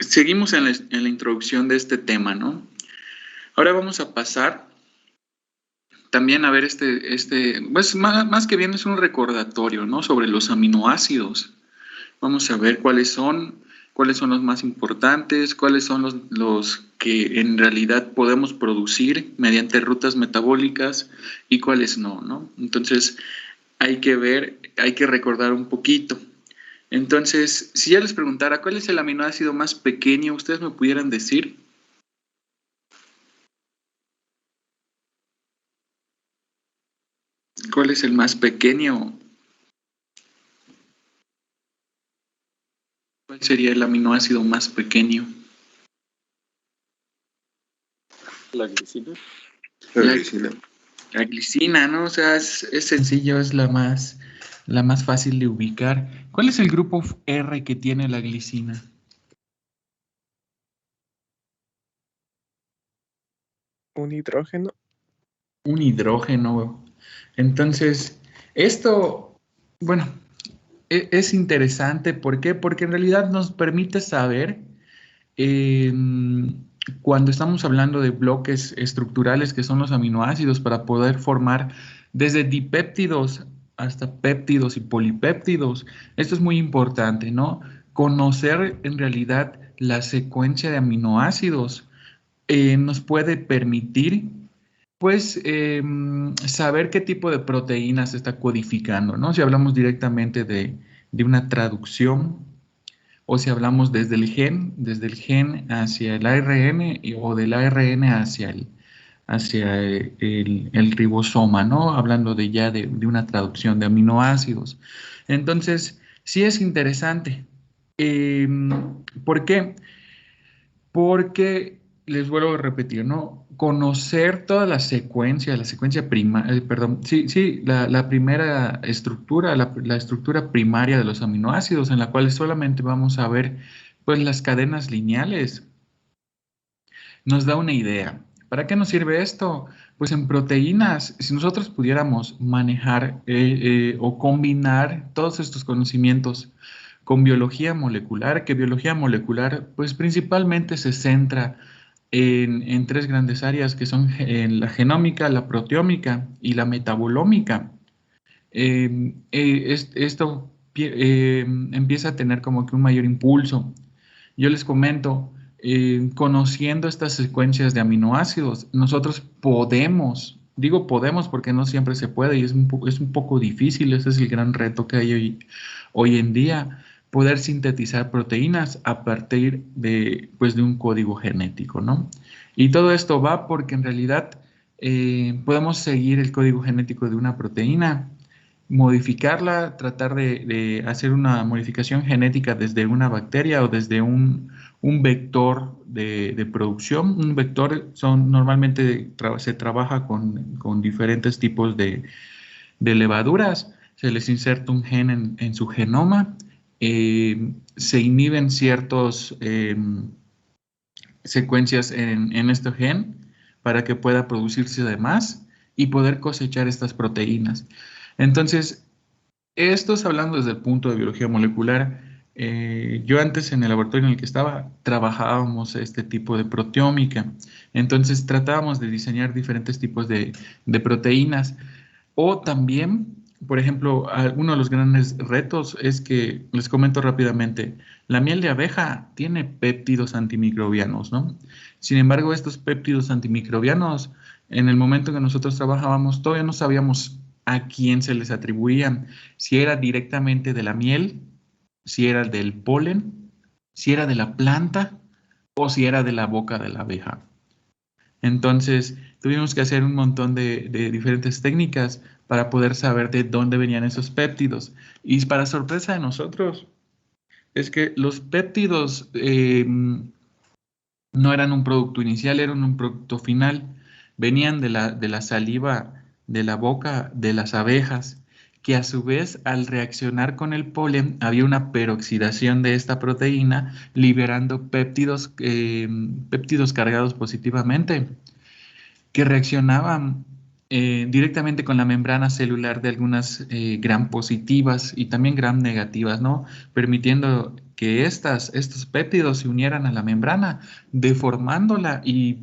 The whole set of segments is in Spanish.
seguimos en la introducción de este tema, ¿no? Ahora vamos a pasar también a ver pues más que bien es un recordatorio, ¿no? Sobre los aminoácidos. Vamos a ver cuáles son los más importantes, cuáles son los que en realidad podemos producir mediante rutas metabólicas y cuáles no, ¿no? Entonces hay que recordar un poquito. Entonces, si yo les preguntara cuál es el aminoácido más pequeño, ¿ustedes me pudieran decir? ¿Cuál es el más pequeño? ¿Cuál sería el aminoácido más pequeño? La glicina. La glicina, ¿no? O sea, es sencillo, es la más fácil de ubicar. ¿Cuál es el grupo R que tiene la glicina? Un hidrógeno. Un hidrógeno. Entonces, esto, bueno, es interesante. ¿Por qué? Porque en realidad nos permite saber cuando estamos hablando de bloques estructurales que son los aminoácidos para poder formar desde dipéptidos hasta péptidos y polipéptidos. Esto es muy importante, ¿no? Conocer en realidad la secuencia de aminoácidos nos puede permitir pues saber qué tipo de proteínas se está codificando, ¿no? Si hablamos directamente de una traducción o si hablamos desde el gen hacia el ARN o del ARN hacia el ribosoma, ¿no? Hablando de una traducción de aminoácidos. Entonces, sí es interesante. ¿Por qué? Porque les vuelvo a repetir, ¿no? Conocer toda la secuencia perdón, la primera estructura, la estructura primaria de los aminoácidos, en la cual solamente vamos a ver, pues, las cadenas lineales, nos da una idea. ¿Para qué nos sirve esto? Pues en proteínas, si nosotros pudiéramos manejar o combinar todos estos conocimientos con biología molecular, que biología molecular pues principalmente se centra en tres grandes áreas que son la genómica, la proteómica y la metabolómica. Esto empieza a tener como que un mayor impulso. Yo les comento, conociendo estas secuencias de aminoácidos, nosotros podemos, digo podemos porque no siempre se puede y es un poco difícil, ese es el gran reto que hay hoy en día, poder sintetizar proteínas a partir pues, de un código genético, ¿no? Y todo esto va porque en realidad podemos seguir el código genético de una proteína, modificarla, tratar de hacer una modificación genética desde una bacteria o desde un vector de producción. Un vector normalmente se trabaja con diferentes tipos de levaduras, se les inserta un gen en su genoma, se inhiben ciertas secuencias en este gen para que pueda producirse de más y poder cosechar estas proteínas. Entonces, esto es hablando desde el punto de biología molecular. Yo antes en el laboratorio en el que estaba trabajábamos este tipo de proteómica. Entonces tratábamos de diseñar diferentes tipos de proteínas. O también, por ejemplo, uno de los grandes retos es que, les comento rápidamente, la miel de abeja tiene péptidos antimicrobianos, ¿no? Sin embargo, estos péptidos antimicrobianos, en el momento que nosotros trabajábamos, todavía no sabíamos a quién se les atribuían, si era directamente de la miel, si era del polen, si era de la planta o si era de la boca de la abeja. Entonces, tuvimos que hacer un montón de diferentes técnicas para poder saber de dónde venían esos péptidos. Y para sorpresa de nosotros, es que los péptidos no eran un producto inicial, eran un producto final. Venían de la saliva, de la boca de las abejas, que a su vez al reaccionar con el polen había una peroxidación de esta proteína, liberando péptidos cargados positivamente, que reaccionaban directamente con la membrana celular de algunas gram positivas y también gram negativas, ¿no? Permitiendo que estos péptidos se unieran a la membrana, deformándola y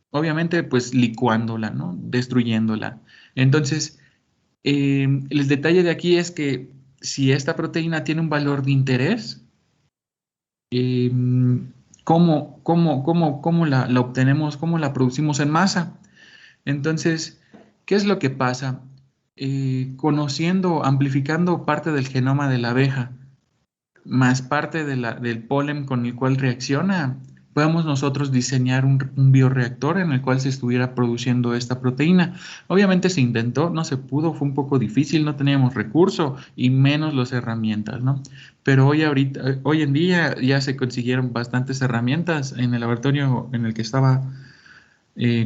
obviamente pues licuándola, ¿no? Destruyéndola. Entonces, el detalle de aquí es que si esta proteína tiene un valor de interés, eh, ¿cómo la obtenemos, cómo la producimos en masa? Entonces, ¿qué es lo que pasa? Conociendo, amplificando parte del genoma de la abeja, más parte del polen con el cual reacciona, podemos nosotros diseñar un bioreactor en el cual se estuviera produciendo esta proteína. Obviamente se intentó, no se pudo, fue un poco difícil, no teníamos recurso y menos las herramientas, ¿no? Pero hoy en día ya se consiguieron bastantes herramientas en el laboratorio en el que estaba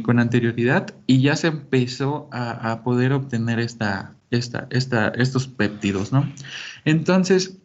con anterioridad y ya se empezó a poder obtener estos péptidos, ¿no? Entonces,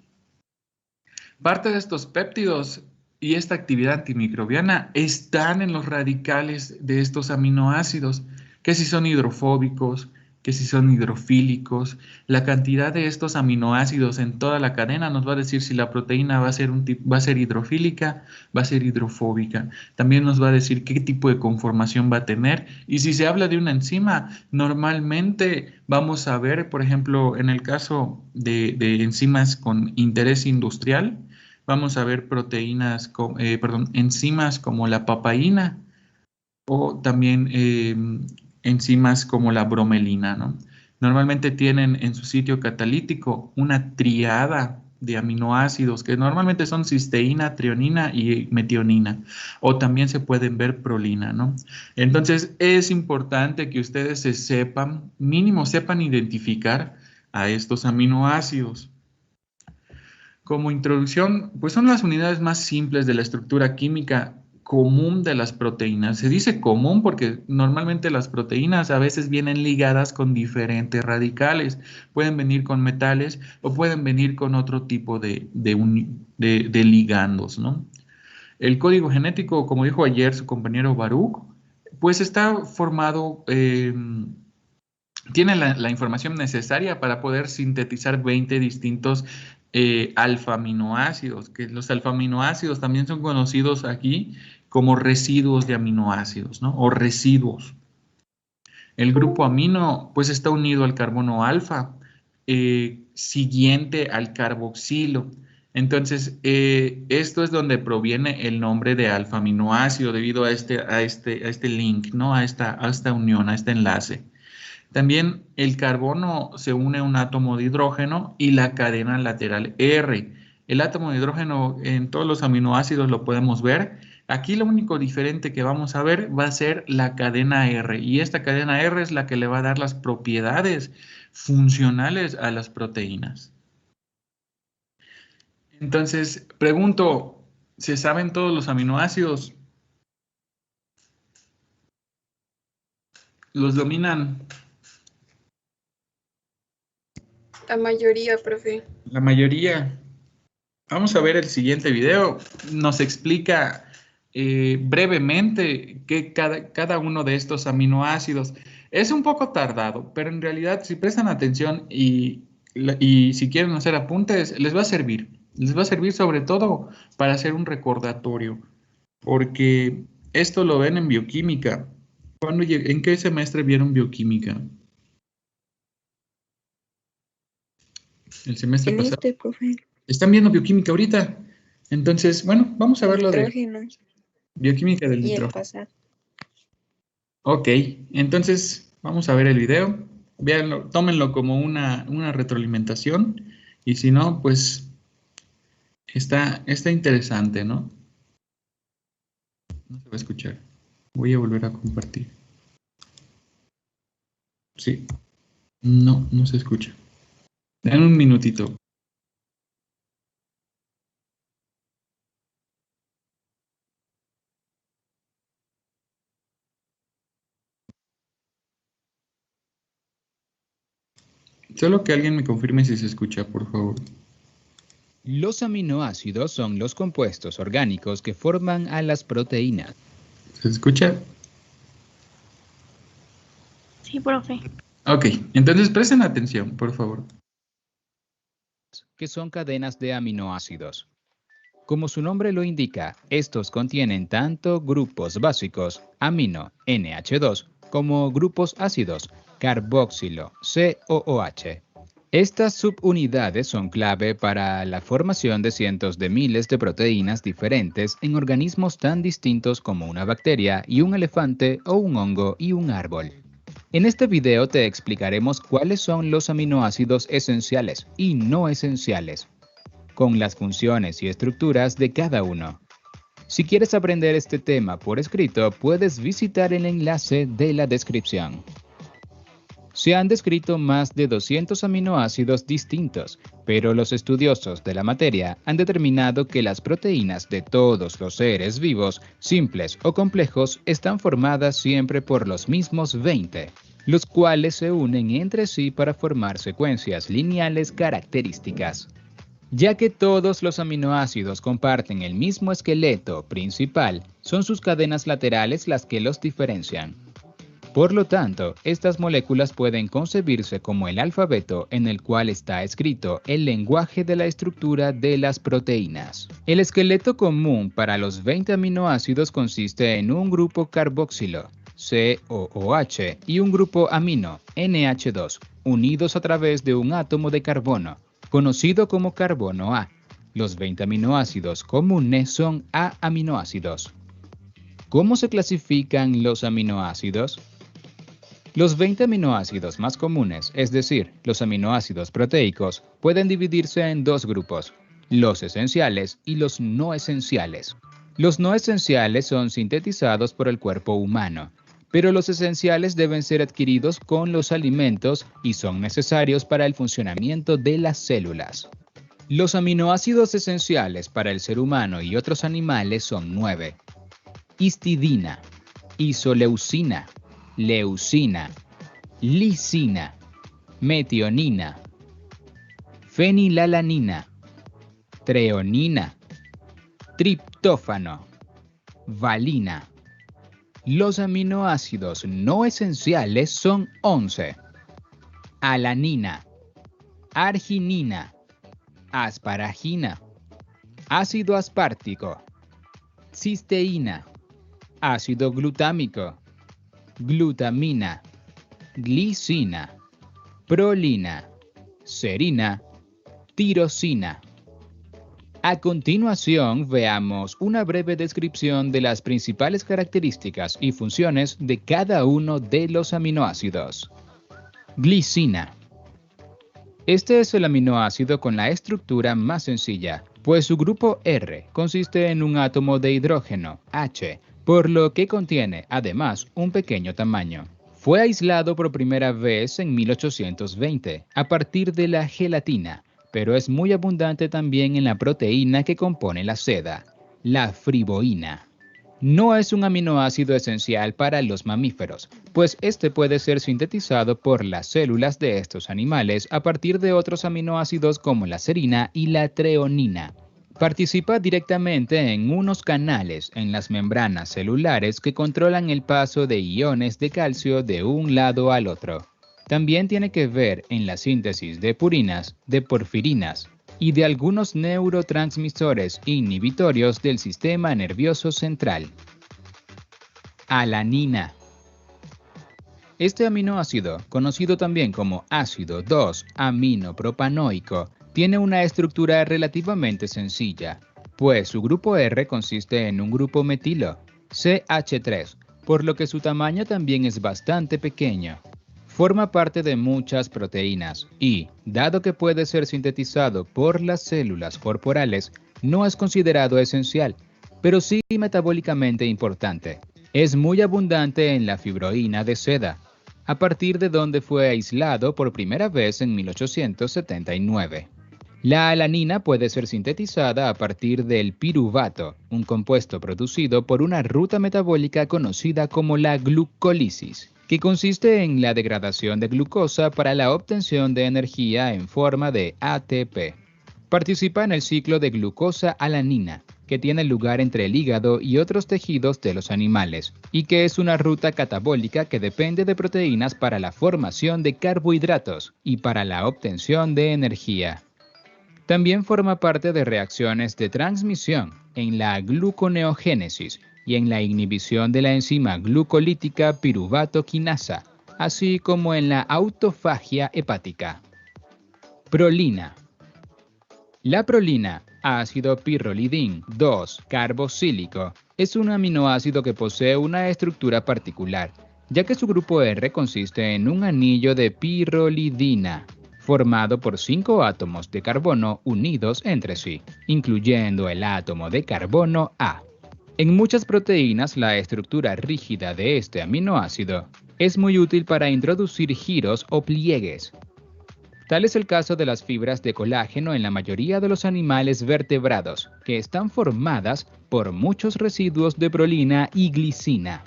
parte de estos péptidos y esta actividad antimicrobiana están en los radicales de estos aminoácidos, que si son hidrofóbicos, que si son hidrofílicos. La cantidad de estos aminoácidos en toda la cadena nos va a decir si la proteína va a ser hidrofílica, va a ser hidrofóbica. También nos va a decir qué tipo de conformación va a tener. Y si se habla de una enzima, normalmente vamos a ver, por ejemplo, en el caso de enzimas con interés industrial, vamos a ver enzimas como la papaína o también enzimas como la bromelina, ¿no? Normalmente tienen en su sitio catalítico una triada de aminoácidos que normalmente son cisteína, trionina y metionina, o también se pueden ver prolina, ¿no? Entonces es importante que ustedes mínimo sepan identificar a estos aminoácidos. Como introducción, pues son las unidades más simples de la estructura química común de las proteínas. Se dice común porque normalmente las proteínas a veces vienen ligadas con diferentes radicales. Pueden venir con metales o pueden venir con otro tipo de ligandos, ¿no? El código genético, como dijo ayer su compañero Baruch, pues está formado, tiene la información necesaria para poder sintetizar 20 distintos alfa-aminoácidos, que los alfa-aminoácidos también son conocidos aquí como residuos de aminoácidos, ¿no? O residuos. El grupo amino, pues, está unido al carbono alfa, siguiente al carboxilo. Entonces, esto es donde proviene el nombre de alfa-aminoácido debido a este link, ¿no? A esta unión, a este enlace. También el carbono se une a un átomo de hidrógeno y la cadena lateral R. El átomo de hidrógeno en todos los aminoácidos lo podemos ver. Aquí lo único diferente que vamos a ver va a ser la cadena R. Y esta cadena R es la que le va a dar las propiedades funcionales a las proteínas. Entonces, pregunto, ¿se saben todos los aminoácidos? ¿Los dominan? La mayoría, profe. La mayoría. Vamos a ver el siguiente video. Nos explica brevemente que cada uno de estos aminoácidos es un poco tardado, pero en realidad si prestan atención y si quieren hacer apuntes, les va a servir. Les va a servir sobre todo para hacer un recordatorio, porque esto lo ven en bioquímica. ¿En qué semestre vieron bioquímica? El semestre pasado. Profe. Están viendo bioquímica ahorita. Entonces, bueno, vamos a ver lo de Nitrógenos. bioquímica del Y el nitrógeno. pasado. Ok, entonces vamos a ver el video. Véanlo, tómenlo como una retroalimentación. Y si no, pues está interesante, ¿no? No se va a escuchar. Voy a volver a compartir. Sí. No se escucha. Dan un minutito. Solo que alguien me confirme si se escucha, por favor. Los aminoácidos son los compuestos orgánicos que forman a las proteínas. ¿Se escucha? Sí, profe. Ok, entonces presten atención, por favor. Que son cadenas de aminoácidos. Como su nombre lo indica, estos contienen tanto grupos básicos, amino, NH2, como grupos ácidos, carboxilo, COOH. Estas subunidades son clave para la formación de cientos de miles de proteínas diferentes en organismos tan distintos como una bacteria y un elefante o un hongo y un árbol. En este video te explicaremos cuáles son los aminoácidos esenciales y no esenciales, con las funciones y estructuras de cada uno. Si quieres aprender este tema por escrito, puedes visitar el enlace de la descripción. Se han descrito más de 200 aminoácidos distintos, pero los estudiosos de la materia han determinado que las proteínas de todos los seres vivos, simples o complejos, están formadas siempre por los mismos 20, los cuales se unen entre sí para formar secuencias lineales características. Ya que todos los aminoácidos comparten el mismo esqueleto principal, son sus cadenas laterales las que los diferencian. Por lo tanto, estas moléculas pueden concebirse como el alfabeto en el cual está escrito el lenguaje de la estructura de las proteínas. El esqueleto común para los 20 aminoácidos consiste en un grupo carboxilo, COOH, y un grupo amino, NH2, unidos a través de un átomo de carbono, conocido como carbono A. Los 20 aminoácidos comunes son A-aminoácidos. ¿Cómo se clasifican los aminoácidos? Los 20 aminoácidos más comunes, es decir, los aminoácidos proteicos, pueden dividirse en dos grupos, los esenciales y los no esenciales. Los no esenciales son sintetizados por el cuerpo humano, pero los esenciales deben ser adquiridos con los alimentos y son necesarios para el funcionamiento de las células. Los aminoácidos esenciales para el ser humano y otros animales son 9. Histidina, isoleucina, leucina, lisina, metionina, fenilalanina, treonina, triptófano, valina. Los aminoácidos no esenciales son 11. Alanina, arginina, asparagina, ácido aspartico, cisteína, ácido glutámico, glutamina, glicina, prolina, serina, tirosina. A continuación, veamos una breve descripción de las principales características y funciones de cada uno de los aminoácidos. Glicina. Este es el aminoácido con la estructura más sencilla, pues su grupo R consiste en un átomo de hidrógeno, H, por lo que contiene, además, un pequeño tamaño. Fue aislado por primera vez en 1820, a partir de la gelatina, pero es muy abundante también en la proteína que compone la seda, la friboína. No es un aminoácido esencial para los mamíferos, pues este puede ser sintetizado por las células de estos animales a partir de otros aminoácidos como la serina y la treonina. Participa directamente en unos canales en las membranas celulares que controlan el paso de iones de calcio de un lado al otro. También tiene que ver en la síntesis de purinas, de porfirinas y de algunos neurotransmisores inhibitorios del sistema nervioso central. Alanina. Este aminoácido, conocido también como ácido 2-aminopropanoico, tiene una estructura relativamente sencilla, pues su grupo R consiste en un grupo metilo, CH3, por lo que su tamaño también es bastante pequeño. Forma parte de muchas proteínas y, dado que puede ser sintetizado por las células corporales, no es considerado esencial, pero sí metabólicamente importante. Es muy abundante en la fibroína de seda, a partir de donde fue aislado por primera vez en 1879. La alanina puede ser sintetizada a partir del piruvato, un compuesto producido por una ruta metabólica conocida como la glucólisis, que consiste en la degradación de glucosa para la obtención de energía en forma de ATP. Participa en el ciclo de glucosa-alanina, que tiene lugar entre el hígado y otros tejidos de los animales, y que es una ruta catabólica que depende de proteínas para la formación de carbohidratos y para la obtención de energía. También forma parte de reacciones de transmisión en la gluconeogénesis y en la inhibición de la enzima glucolítica piruvato quinasa, así como en la autofagia hepática. Prolina. La prolina, ácido pirrolidín 2-carboxílico, es un aminoácido que posee una estructura particular, ya que su grupo R consiste en un anillo de pirrolidina, formado por 5 átomos de carbono unidos entre sí, incluyendo el átomo de carbono A. En muchas proteínas, la estructura rígida de este aminoácido es muy útil para introducir giros o pliegues. Tal es el caso de las fibras de colágeno en la mayoría de los animales vertebrados, que están formadas por muchos residuos de prolina y glicina.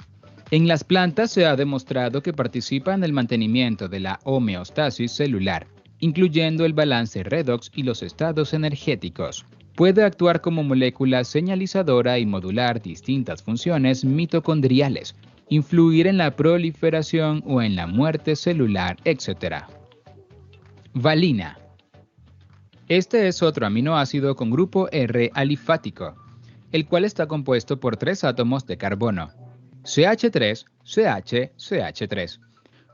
En las plantas se ha demostrado que participa en el mantenimiento de la homeostasis celular, incluyendo el balance redox y los estados energéticos. Puede actuar como molécula señalizadora y modular distintas funciones mitocondriales, influir en la proliferación o en la muerte celular, etc. Valina. Este es otro aminoácido con grupo R alifático, el cual está compuesto por 3 átomos de carbono, CH3, CH, CH3.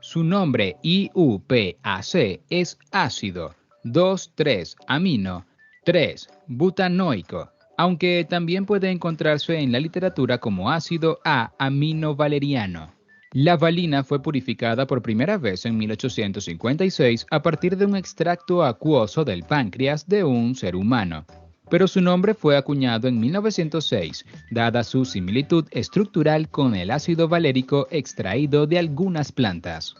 Su nombre IUPAC es ácido 2,3-amino 3-butanoico, aunque también puede encontrarse en la literatura como ácido A-aminovaleriano. La valina fue purificada por primera vez en 1856 a partir de un extracto acuoso del páncreas de un ser humano, pero su nombre fue acuñado en 1906, dada su similitud estructural con el ácido valérico extraído de algunas plantas.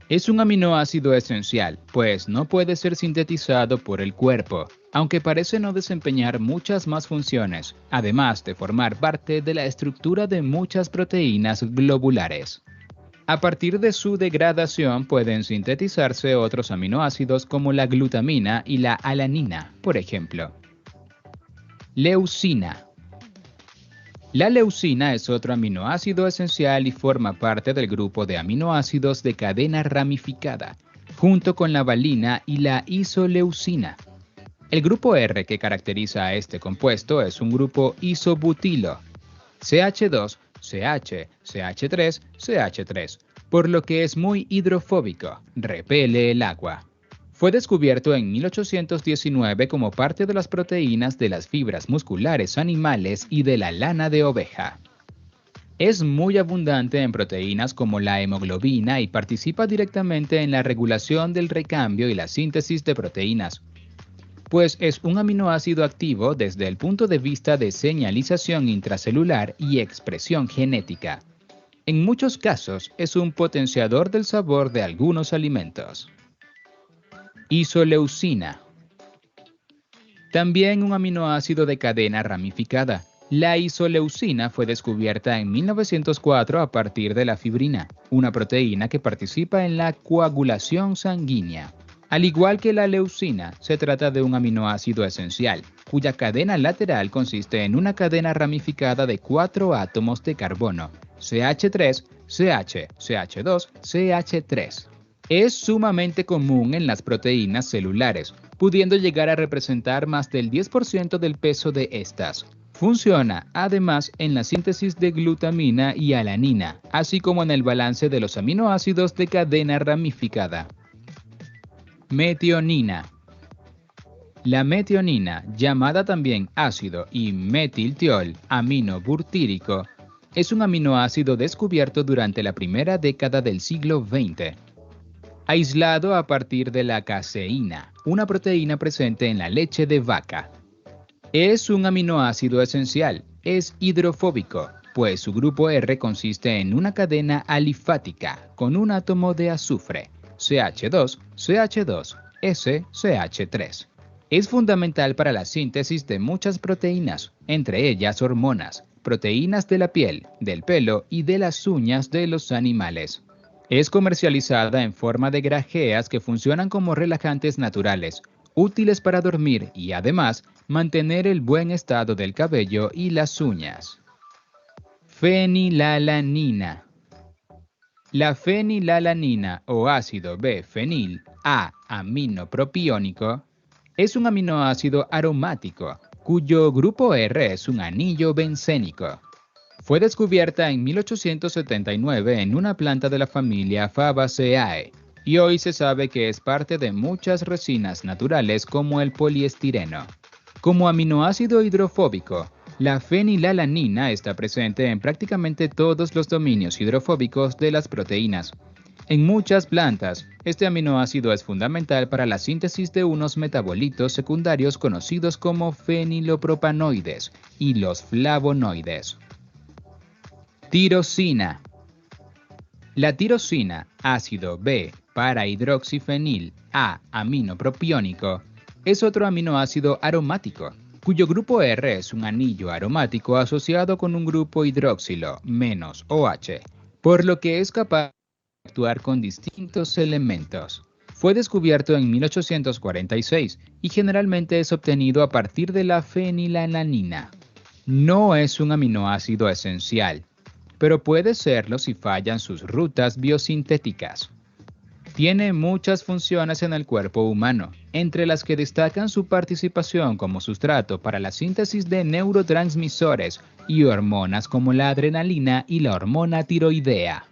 Es un aminoácido esencial, pues no puede ser sintetizado por el cuerpo, aunque parece no desempeñar muchas más funciones, además de formar parte de la estructura de muchas proteínas globulares. A partir de su degradación pueden sintetizarse otros aminoácidos como la glutamina y la alanina, por ejemplo. Leucina. La leucina es otro aminoácido esencial y forma parte del grupo de aminoácidos de cadena ramificada, junto con la valina y la isoleucina. El grupo R que caracteriza a este compuesto es un grupo isobutilo, CH2, CH, CH3, CH3, por lo que es muy hidrofóbico, repele el agua. Fue descubierto en 1819 como parte de las proteínas de las fibras musculares animales y de la lana de oveja. Es muy abundante en proteínas como la hemoglobina y participa directamente en la regulación del recambio y la síntesis de proteínas, pues es un aminoácido activo desde el punto de vista de señalización intracelular y expresión genética. En muchos casos es un potenciador del sabor de algunos alimentos. Isoleucina. También un aminoácido de cadena ramificada. La isoleucina fue descubierta en 1904 a partir de la fibrina, una proteína que participa en la coagulación sanguínea. Al igual que la leucina, se trata de un aminoácido esencial, cuya cadena lateral consiste en una cadena ramificada de 4 átomos de carbono, CH3, CH, CH2, CH3. Es sumamente común en las proteínas celulares, pudiendo llegar a representar más del 10% del peso de estas. Funciona, además, en la síntesis de glutamina y alanina, así como en el balance de los aminoácidos de cadena ramificada. Metionina. La metionina, llamada también ácido y metiltiol amino butírico, es un aminoácido descubierto durante la primera década del siglo XX. Aislado a partir de la caseína, una proteína presente en la leche de vaca. Es un aminoácido esencial, es hidrofóbico, pues su grupo R consiste en una cadena alifática con un átomo de azufre, CH2, CH2, SCH3. Es fundamental para la síntesis de muchas proteínas, entre ellas hormonas, proteínas de la piel, del pelo y de las uñas de los animales. Es comercializada en forma de grajeas que funcionan como relajantes naturales, útiles para dormir y además mantener el buen estado del cabello y las uñas. Fenilalanina. La fenilalanina o ácido B-fenil A-aminopropiónico Es un aminoácido aromático, cuyo grupo R es un anillo bencénico. Fue descubierta en 1879 en una planta de la familia Fabaceae, y hoy se sabe que es parte de muchas resinas naturales como el poliestireno. Como aminoácido hidrofóbico, la fenilalanina está presente en prácticamente todos los dominios hidrofóbicos de las proteínas. En muchas plantas, este aminoácido es fundamental para la síntesis de unos metabolitos secundarios conocidos como fenilopropanoides y los flavonoides. Tirosina. La tirosina, ácido B para hidroxifenil A aminopropiónico, es otro aminoácido aromático, cuyo grupo R es un anillo aromático asociado con un grupo hidroxilo menos OH, por lo que es capaz de actuar con distintos elementos. Fue descubierto en 1846 y generalmente es obtenido a partir de la fenilalanina. No es un aminoácido esencial, pero puede serlo si fallan sus rutas biosintéticas. Tiene muchas funciones en el cuerpo humano, entre las que destacan su participación como sustrato para la síntesis de neurotransmisores y hormonas como la adrenalina y la hormona tiroidea.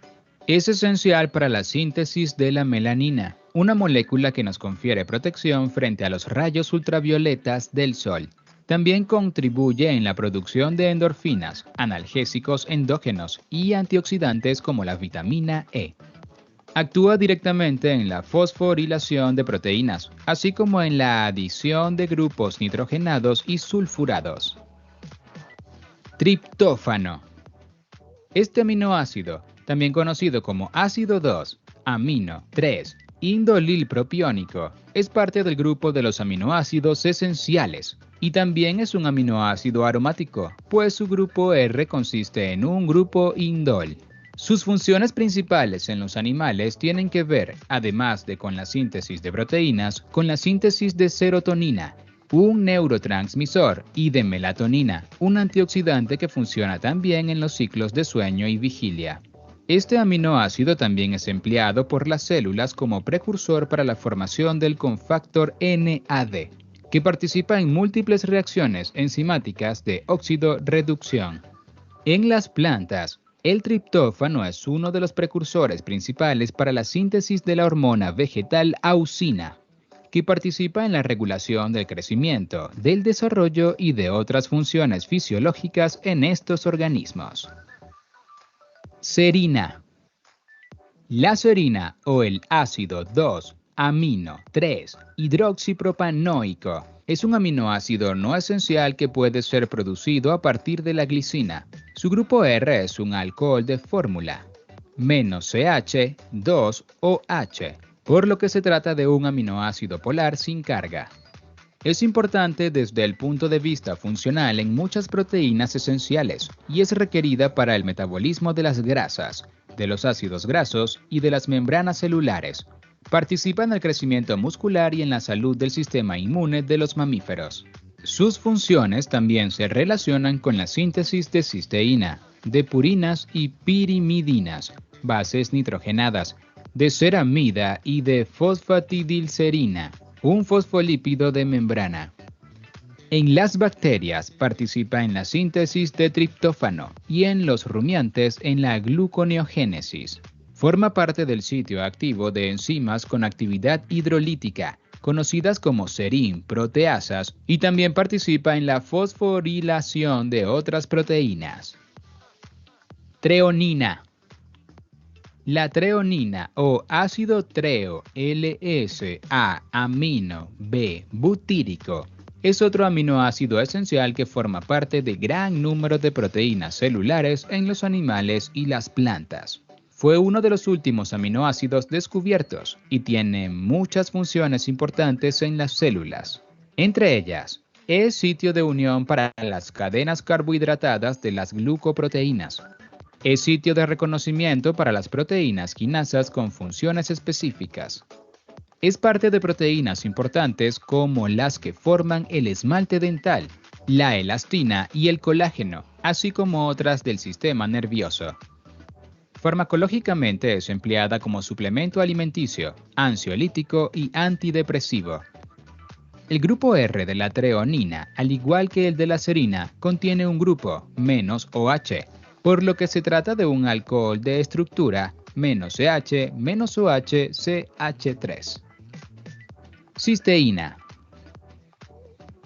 Es esencial para la síntesis de la melanina, una molécula que nos confiere protección frente a los rayos ultravioletas del sol. También contribuye en la producción de endorfinas, analgésicos endógenos y antioxidantes como la vitamina E. Actúa directamente en la fosforilación de proteínas, así como en la adición de grupos nitrogenados y sulfurados. Triptófano. Este aminoácido, también conocido como ácido 2, amino 3, indolilpropiónico, es parte del grupo de los aminoácidos esenciales y también es un aminoácido aromático, pues su grupo R consiste en un grupo indol. Sus funciones principales en los animales tienen que ver, además de con la síntesis de proteínas, con la síntesis de serotonina, un neurotransmisor, y de melatonina, un antioxidante que funciona también en los ciclos de sueño y vigilia. Este aminoácido también es empleado por las células como precursor para la formación del cofactor NAD, que participa en múltiples reacciones enzimáticas de óxido-reducción. En las plantas, el triptófano es uno de los precursores principales para la síntesis de la hormona vegetal auxina, que participa en la regulación del crecimiento, del desarrollo y de otras funciones fisiológicas en estos organismos. Serina. La serina o el ácido 2-amino 3-hidroxipropanoico es un aminoácido no esencial que puede ser producido a partir de la glicina. Su grupo R es un alcohol de fórmula, menos CH, 2OH, por lo que se trata de un aminoácido polar sin carga. Es importante desde el punto de vista funcional en muchas proteínas esenciales y es requerida para el metabolismo de las grasas, de los ácidos grasos y de las membranas celulares. Participa en el crecimiento muscular y en la salud del sistema inmune de los mamíferos. Sus funciones también se relacionan con la síntesis de cisteína, de purinas y pirimidinas, bases nitrogenadas, de ceramida y de fosfatidilcerina, un fosfolípido de membrana. En las bacterias participa en la síntesis de triptófano y en los rumiantes en la gluconeogénesis. Forma parte del sitio activo de enzimas con actividad hidrolítica, conocidas como serin proteasas, y también participa en la fosforilación de otras proteínas. Treonina. La treonina o ácido treo LS-A-amino B-butírico es otro aminoácido esencial que forma parte de gran número de proteínas celulares en los animales y las plantas. Fue uno de los últimos aminoácidos descubiertos y tiene muchas funciones importantes en las células. Entre ellas, es sitio de unión para las cadenas carbohidratadas de las glucoproteínas. Es sitio de reconocimiento para las proteínas quinasas con funciones específicas. Es parte de proteínas importantes como las que forman el esmalte dental, la elastina y el colágeno, así como otras del sistema nervioso. Farmacológicamente es empleada como suplemento alimenticio, ansiolítico y antidepresivo. El grupo R de la treonina, al igual que el de la serina, contiene un grupo menos OH, por lo que se trata de un alcohol de estructura menos CH menos OH CH3. Cisteína.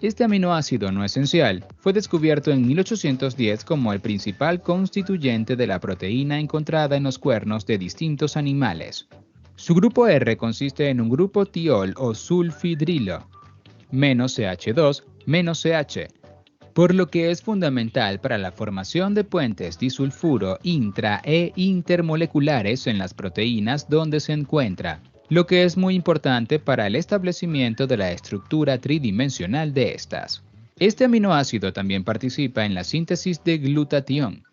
Este aminoácido no esencial fue descubierto en 1810 como el principal constituyente de la proteína encontrada en los cuernos de distintos animales. Su grupo R consiste en un grupo tiol o sulfidrilo, menos CH2 menos CH, por lo que es fundamental para la formación de puentes disulfuro intra e intermoleculares en las proteínas donde se encuentra, lo que es muy importante para el establecimiento de la estructura tridimensional de estas. Este aminoácido también participa en la síntesis de glutatión,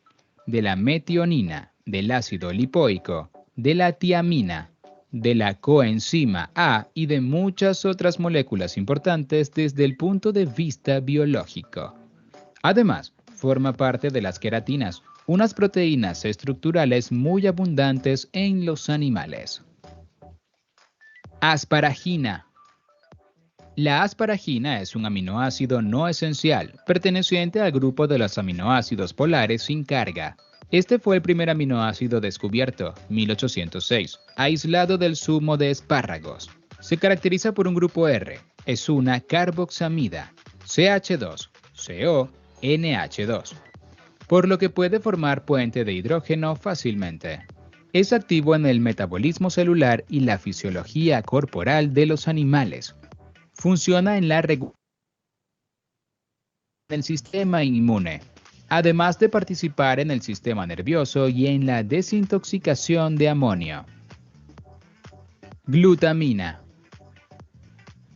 de la metionina, del ácido lipoico, de la tiamina, de la coenzima A y de muchas otras moléculas importantes desde el punto de vista biológico. Además, forma parte de las queratinas, unas proteínas estructurales muy abundantes en los animales. Asparagina. La asparagina es un aminoácido no esencial, perteneciente al grupo de los aminoácidos polares sin carga. Este fue el primer aminoácido descubierto, 1806, aislado del zumo de espárragos. Se caracteriza por un grupo R, es una carboxamida, CH2, CO, NH2, por lo que puede formar puente de hidrógeno fácilmente. Es activo en el metabolismo celular y la fisiología corporal de los animales. Funciona en la regulación del sistema inmune, además de participar en el sistema nervioso y en la desintoxicación de amonio. Glutamina.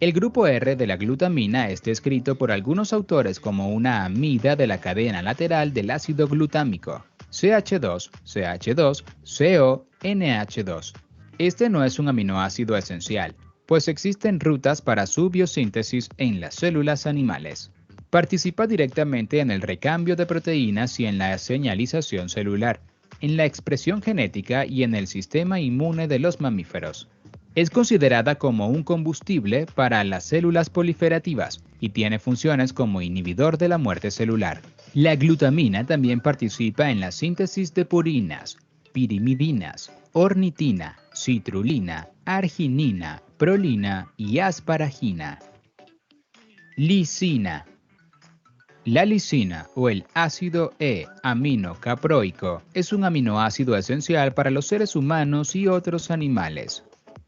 El grupo R de la glutamina es descrito por algunos autores como una amida de la cadena lateral del ácido glutámico, CH2, CH2, CO, NH2. Este no es un aminoácido esencial, pues existen rutas para su biosíntesis en las células animales. Participa directamente en el recambio de proteínas y en la señalización celular, en la expresión genética y en el sistema inmune de los mamíferos. Es considerada como un combustible para las células proliferativas y tiene funciones como inhibidor de la muerte celular. La glutamina también participa en la síntesis de purinas, pirimidinas, ornitina, citrulina, arginina, prolina y asparagina. Lisina. La lisina o el ácido E-aminocaproico es un aminoácido esencial para los seres humanos y otros animales.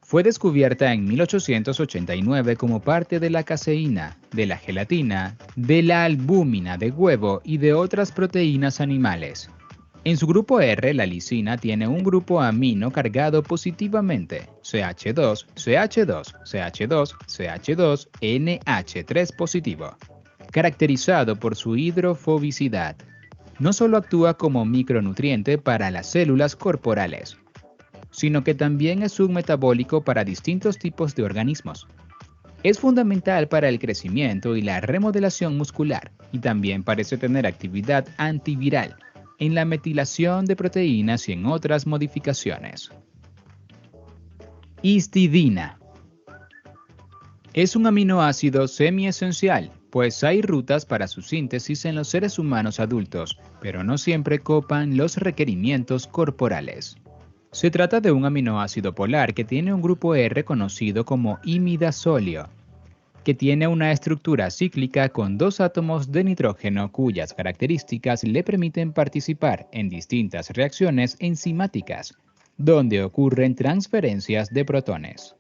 Fue descubierta en 1889 como parte de la caseína, de la gelatina, de la albúmina de huevo y de otras proteínas animales. En su grupo R, la lisina tiene un grupo amino cargado positivamente, CH2, CH2, CH2, CH2, NH3 positivo, caracterizado por su hidrofobicidad. No solo actúa como micronutriente para las células corporales, sino que también es submetabólico para distintos tipos de organismos. Es fundamental para el crecimiento y la remodelación muscular y también parece tener actividad antiviral en la metilación de proteínas y en otras modificaciones. Histidina. Es un aminoácido semiesencial, pues hay rutas para su síntesis en los seres humanos adultos, pero no siempre copan los requerimientos corporales. Se trata de un aminoácido polar que tiene un grupo R conocido como imidazolio, que tiene una estructura cíclica con dos átomos de nitrógeno cuyas características le permiten participar en distintas reacciones enzimáticas, donde ocurren transferencias de protones.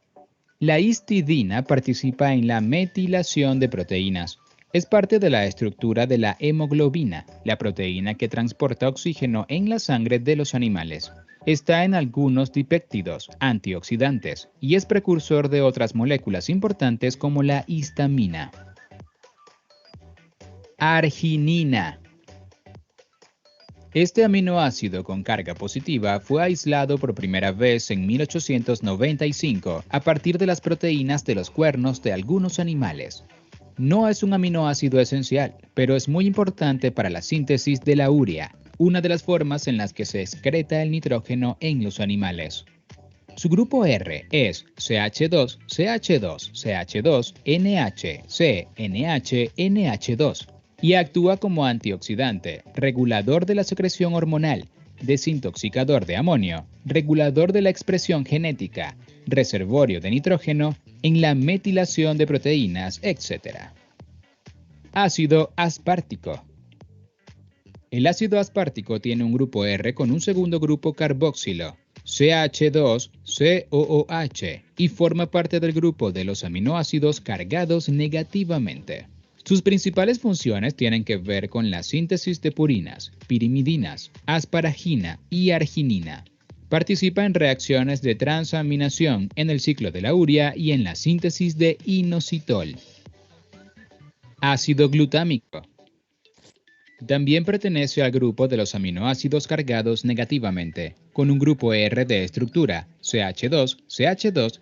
La histidina participa en la metilación de proteínas. Es parte de la estructura de la hemoglobina, la proteína que transporta oxígeno en la sangre de los animales. Está en algunos dipéptidos, antioxidantes, y es precursor de otras moléculas importantes como la histamina. Arginina. Este aminoácido con carga positiva fue aislado por primera vez en 1895 a partir de las proteínas de los cuernos de algunos animales. No es un aminoácido esencial, pero es muy importante para la síntesis de la urea, una de las formas en las que se excreta el nitrógeno en los animales. Su grupo R es CH2, CH2, CH2, NH, C, NH, NH2 y actúa como antioxidante, regulador de la secreción hormonal, desintoxicador de amonio, regulador de la expresión genética, reservorio de nitrógeno en la metilación de proteínas, etc. Ácido aspartico. El ácido aspartico tiene un grupo R con un segundo grupo carboxilo, CH2COOH, y forma parte del grupo de los aminoácidos cargados negativamente. Sus principales funciones tienen que ver con la síntesis de purinas, pirimidinas, asparagina y arginina. Participa en reacciones de transaminación en el ciclo de la urea y en la síntesis de inositol. Ácido glutámico. También pertenece al grupo de los aminoácidos cargados negativamente, con un grupo R de estructura, CH2, CH2,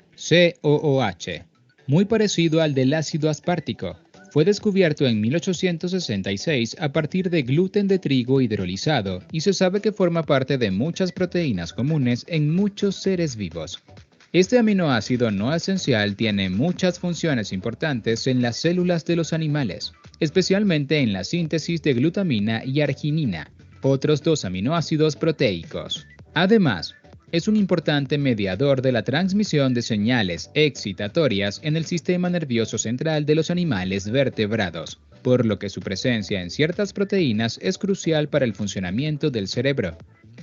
COOH, muy parecido al del ácido aspartico. Fue descubierto en 1866 a partir de gluten de trigo hidrolizado y se sabe que forma parte de muchas proteínas comunes en muchos seres vivos. Este aminoácido no esencial tiene muchas funciones importantes en las células de los animales, especialmente en la síntesis de glutamina y arginina, otros dos aminoácidos proteicos. Además, es un importante mediador de la transmisión de señales excitatorias en el sistema nervioso central de los animales vertebrados, por lo que su presencia en ciertas proteínas es crucial para el funcionamiento del cerebro,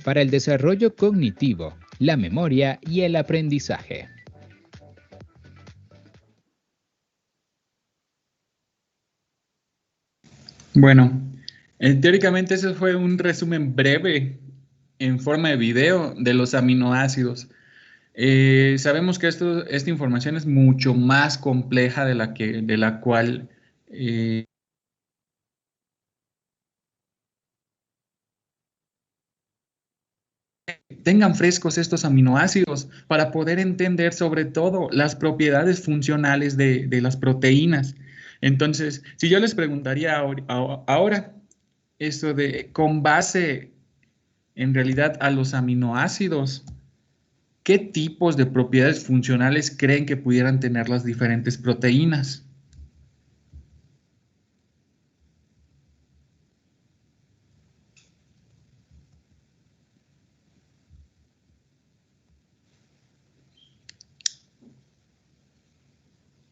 para el desarrollo cognitivo, la memoria y el aprendizaje. Bueno, teóricamente ese fue un resumen breve en forma de video de los aminoácidos. Sabemos que esta información es mucho más compleja de la cual tengan frescos estos aminoácidos para poder entender sobre todo las propiedades funcionales de las proteínas. Entonces, si yo les preguntaría ahora esto de con base en realidad a los aminoácidos, ¿qué tipos de propiedades funcionales creen que pudieran tener las diferentes proteínas?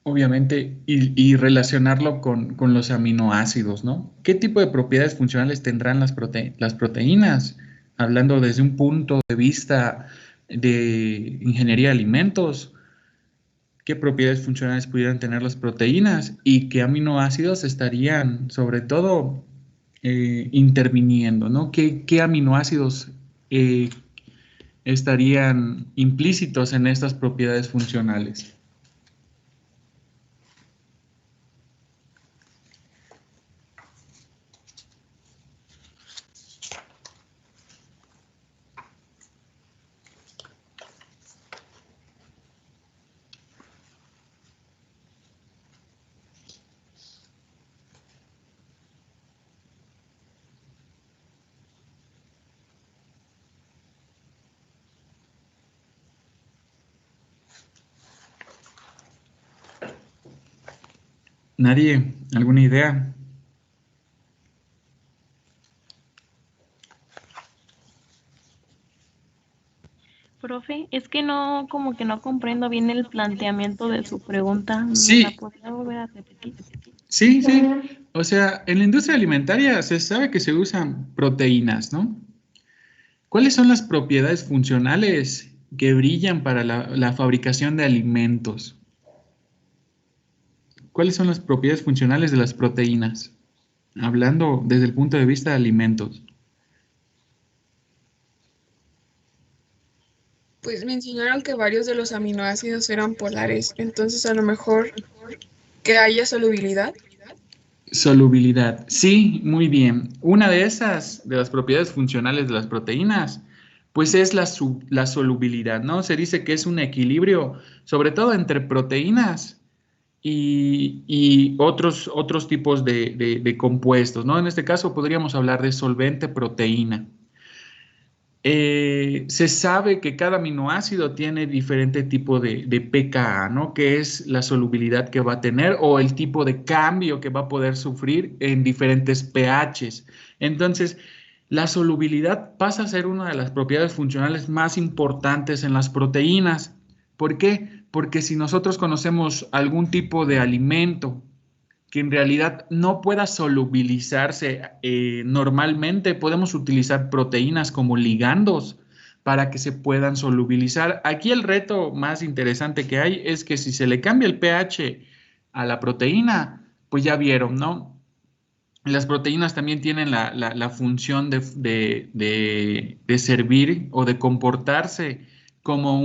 Obviamente, y relacionarlo con los aminoácidos, ¿no? ¿Qué tipo de propiedades funcionales tendrán las proteínas? Hablando desde un punto de vista de ingeniería de alimentos, ¿qué propiedades funcionales pudieran tener las proteínas? ¿Y qué aminoácidos estarían, sobre todo, interviniendo, ¿no? ¿Qué aminoácidos estarían implícitos en estas propiedades funcionales? ¿Nadie? ¿Alguna idea? Profe, es que no, como que no comprendo bien el planteamiento de su pregunta. ¿Me Sí. la podría volver a repetir? Sí. O sea, en la industria alimentaria se sabe que se usan proteínas, ¿no? ¿Cuáles son las propiedades funcionales que brillan para la fabricación de alimentos? ¿Cuáles son las propiedades funcionales de las proteínas? Hablando desde el punto de vista de alimentos. Pues mencionaron que varios de los aminoácidos eran polares, entonces a lo mejor que haya solubilidad. Solubilidad. Sí, muy bien. Una de las propiedades funcionales de las proteínas, pues es la solubilidad, ¿no? Se dice que es un equilibrio, sobre todo entre proteínas y otros tipos de compuestos, ¿no? En este caso podríamos hablar de solvente proteína. Se sabe que cada aminoácido tiene diferente tipo de pKa, ¿no? Que es la solubilidad que va a tener o el tipo de cambio que va a poder sufrir en diferentes pHs. Entonces, la solubilidad pasa a ser una de las propiedades funcionales más importantes en las proteínas. ¿Por qué? Porque si nosotros conocemos algún tipo de alimento que en realidad no pueda solubilizarse normalmente, podemos utilizar proteínas como ligandos para que se puedan solubilizar. Aquí el reto más interesante que hay es que si se le cambia el pH a la proteína, pues ya vieron, ¿no? Las proteínas también tienen la función de servir o de comportarse como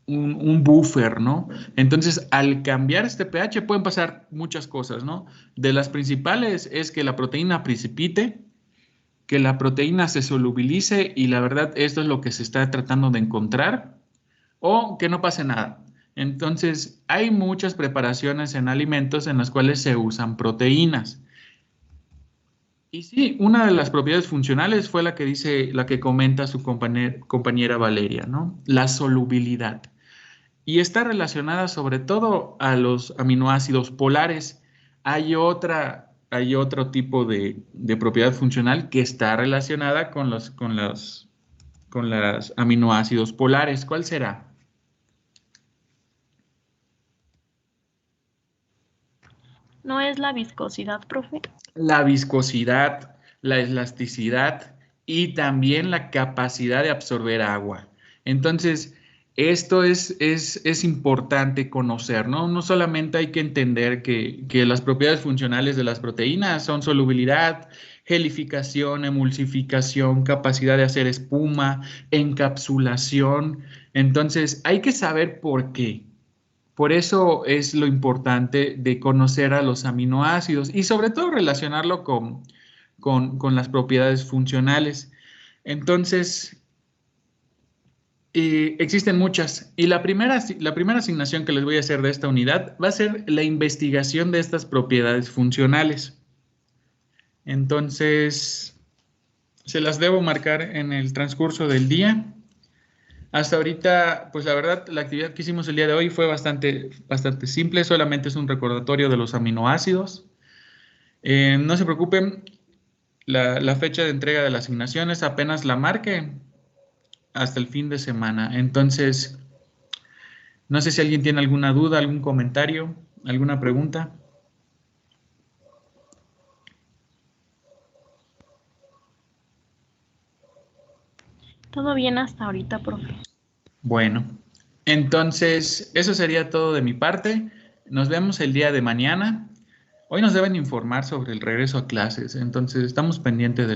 un buffer, ¿no? Entonces, al cambiar este pH pueden pasar muchas cosas, ¿no? De las principales es que la proteína precipite, que la proteína se solubilice y la verdad esto es lo que se está tratando de encontrar, o que no pase nada. Entonces, hay muchas preparaciones en alimentos en las cuales se usan proteínas. Y sí, una de las propiedades funcionales fue la que dice, la que comenta su compañera Valeria, ¿no? La solubilidad. Y está relacionada sobre todo a los aminoácidos polares. Hay otro tipo de propiedad funcional que está relacionada con los aminoácidos polares. ¿Cuál será? ¿No es la viscosidad, profe? La viscosidad, la elasticidad y también la capacidad de absorber agua. Entonces, esto es importante conocer, ¿no? No solamente hay que entender que las propiedades funcionales de las proteínas son solubilidad, gelificación, emulsificación, capacidad de hacer espuma, encapsulación. Entonces, hay que saber por qué. Por eso es lo importante de conocer a los aminoácidos y sobre todo relacionarlo con las propiedades funcionales. Entonces, existen muchas y la primera asignación que les voy a hacer de esta unidad va a ser la investigación de estas propiedades funcionales. Entonces, se las debo marcar en el transcurso del día. Hasta ahorita, pues la verdad, la actividad que hicimos el día de hoy fue bastante simple, solamente es un recordatorio de los aminoácidos. No se preocupen, la fecha de entrega de las asignaciones apenas la marque hasta el fin de semana. Entonces, no sé si alguien tiene alguna duda, algún comentario, alguna pregunta. Todo bien hasta ahorita, profe. Bueno, entonces eso sería todo de mi parte. Nos vemos el día de mañana. Hoy nos deben informar sobre el regreso a clases, entonces estamos pendientes de